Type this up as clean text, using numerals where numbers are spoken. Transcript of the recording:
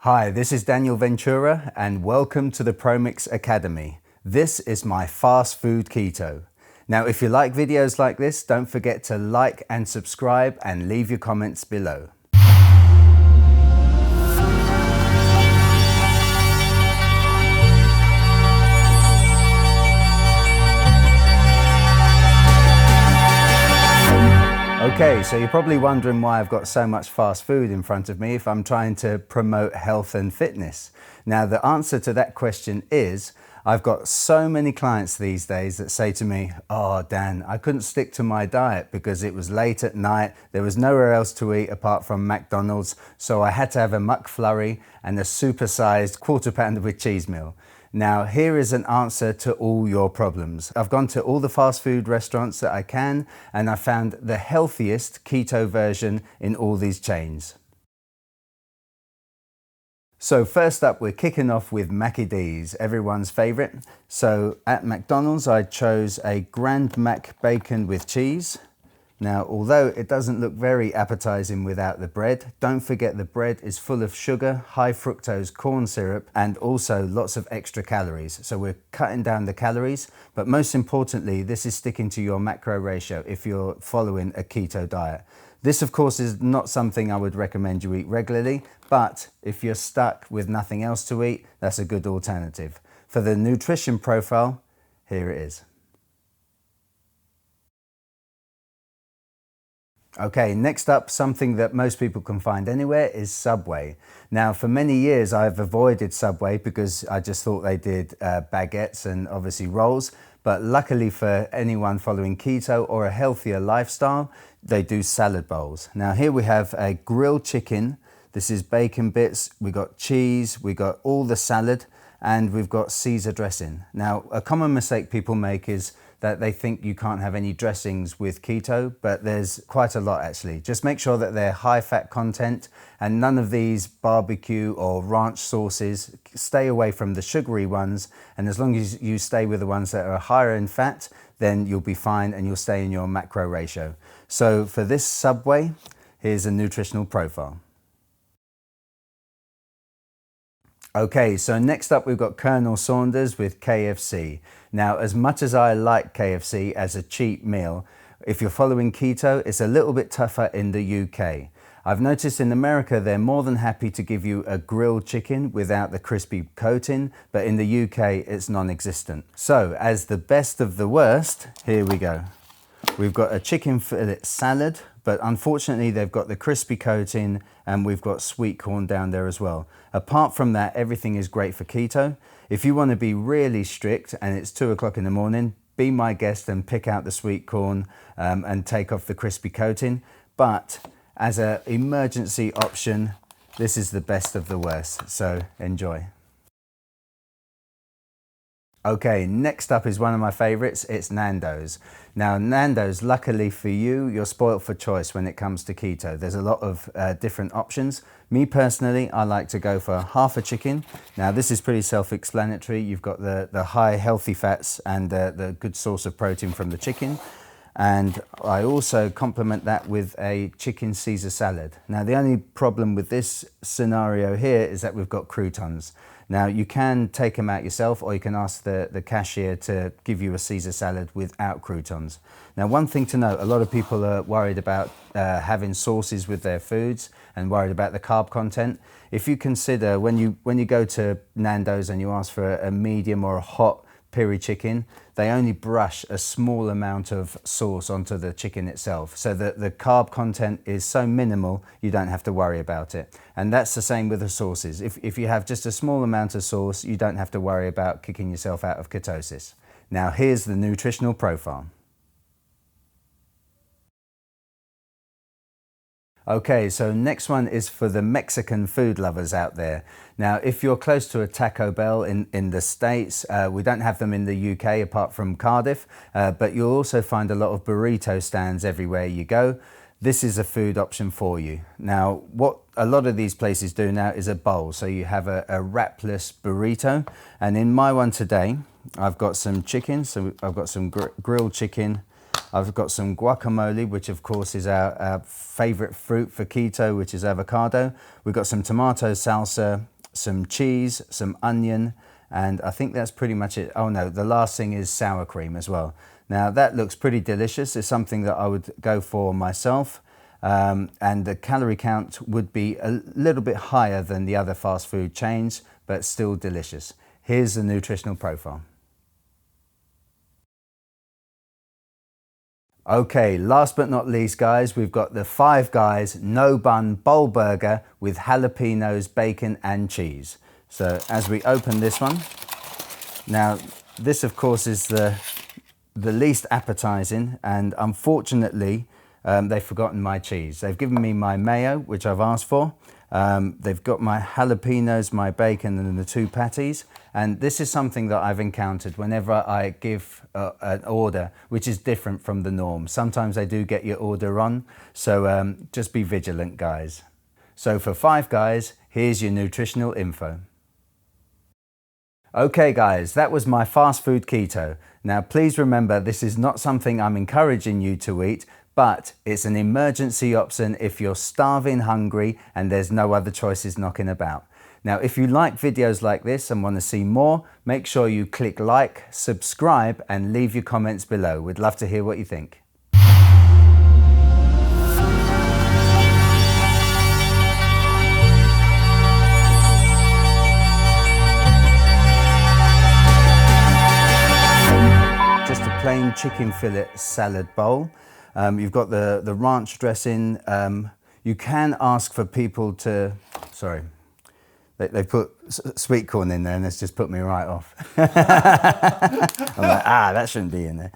Hi, this is Daniel Ventura and welcome to the PROMiXX Academy. This is my fast food keto. Now, if you like videos like this, don't forget to like and subscribe and leave your comments below. Okay, so you're probably wondering why I've got so much fast food in front of me if I'm trying to promote health and fitness. Now, the answer to that question is, I've got so many clients these days that say to me, "Oh, Dan, I couldn't stick to my diet because it was late at night, there was nowhere else to eat apart from McDonald's, so I had to have a McFlurry and a supersized quarter pounder with cheese meal." Now, here is an answer to all your problems. I've gone to all the fast food restaurants that I can, and I found the healthiest keto version in all these chains. So first up, we're kicking off with Mackie D's, everyone's favorite. So at McDonald's, I chose a Grand Mac bacon with cheese. Now, although it doesn't look very appetizing without the bread, don't forget the bread is full of sugar, high fructose corn syrup, and also lots of extra calories. So we're cutting down the calories, but most importantly, this is sticking to your macro ratio if you're following a keto diet. This, of course, is not something I would recommend you eat regularly, but if you're stuck with nothing else to eat, that's a good alternative. For the nutrition profile, here it is. Okay, next up, something that most people can find anywhere is Subway. Now, for many years, I've avoided Subway because I just thought they did baguettes and obviously rolls. But luckily for anyone following keto or a healthier lifestyle, they do salad bowls. Now, here we have a grilled chicken. This is bacon bits. We got cheese, we got all the salad, and we've got Caesar dressing. Now, a common mistake people make is that they think you can't have any dressings with keto, but there's quite a lot actually. Just make sure that they're high fat content and none of these barbecue or ranch sauces. Stay away from the sugary ones, and as long as you stay with the ones that are higher in fat, then you'll be fine and you'll stay in your macro ratio. So for this Subway, here's a nutritional profile. Okay, so next up we've got Colonel Sanders with KFC. Now, as much as I like KFC as a cheap meal, if you're following keto, it's a little bit tougher in the UK. I've noticed in America they're more than happy to give you a grilled chicken without the crispy coating, but in the UK it's non-existent. So, as the best of the worst, here we go. We've got a chicken fillet salad, but unfortunately they've got the crispy coating and we've got sweet corn down there as well. Apart from that, everything is great for keto. If you want to be really strict and it's 2 o'clock in the morning, be my guest and pick out the sweet corn and take off the crispy coating. But as an emergency option, this is the best of the worst, so enjoy. Okay, next up is one of my favorites, it's Nando's. Now Nando's, luckily for you, you're spoilt for choice when it comes to keto. There's a lot of different options. Me personally, I like to go for half a chicken. Now this is pretty self-explanatory. You've got the high healthy fats and the good source of protein from the chicken. And I also complement that with a chicken Caesar salad. Now the only problem with this scenario here is that we've got croutons. Now you can take them out yourself or you can ask the cashier to give you a Caesar salad without croutons. Now one thing to note, a lot of people are worried about having sauces with their foods and worried about the carb content. If you consider when you go to Nando's and you ask for a medium or a hot piri chicken, they only brush a small amount of sauce onto the chicken itself. So the carb content is so minimal, you don't have to worry about it. And that's the same with the sauces. If you have just a small amount of sauce, you don't have to worry about kicking yourself out of ketosis. Now here's the nutritional profile. Okay, so next one is for the Mexican food lovers out there. Now, if you're close to a Taco Bell in the States, we don't have them in the UK apart from Cardiff, but you'll also find a lot of burrito stands everywhere you go. This is a food option for you. Now, what a lot of these places do now is a bowl. So you have a wrapless burrito. And in my one today, I've got some chicken. So I've got some grilled chicken. I've got some guacamole, which of course is our favorite fruit for keto, which is avocado. We've got some tomato salsa, some cheese, some onion, and I think that's pretty much it. Oh no, the last thing is sour cream as well. Now that looks pretty delicious. It's something that I would go for myself. And the calorie count would be a little bit higher than the other fast food chains, but still delicious. Here's the nutritional profile. Okay, last but not least, guys, we've got the Five Guys No Bun Bowl Burger with jalapenos, bacon and cheese. So as we open this one, now this of course is the least appetizing, and unfortunately they've forgotten my cheese. They've given me my mayo, which I've asked for. They've got my jalapenos, my bacon and the two patties. And this is something that I've encountered whenever I give an order, which is different from the norm. Sometimes they do get your order on, so just be vigilant, guys. So for Five Guys, here's your nutritional info. Okay guys, that was my fast food keto. Now please remember, this is not something I'm encouraging you to eat, but it's an emergency option if you're starving hungry and there's no other choices knocking about. Now if you like videos like this and want to see more, make sure you click like, subscribe and leave your comments below. We'd love to hear what you think. Just a plain chicken fillet salad bowl. You've got the ranch dressing. You can ask for people to, sorry, they put sweet corn in there and it's just put me right off. I'm like, that shouldn't be in there.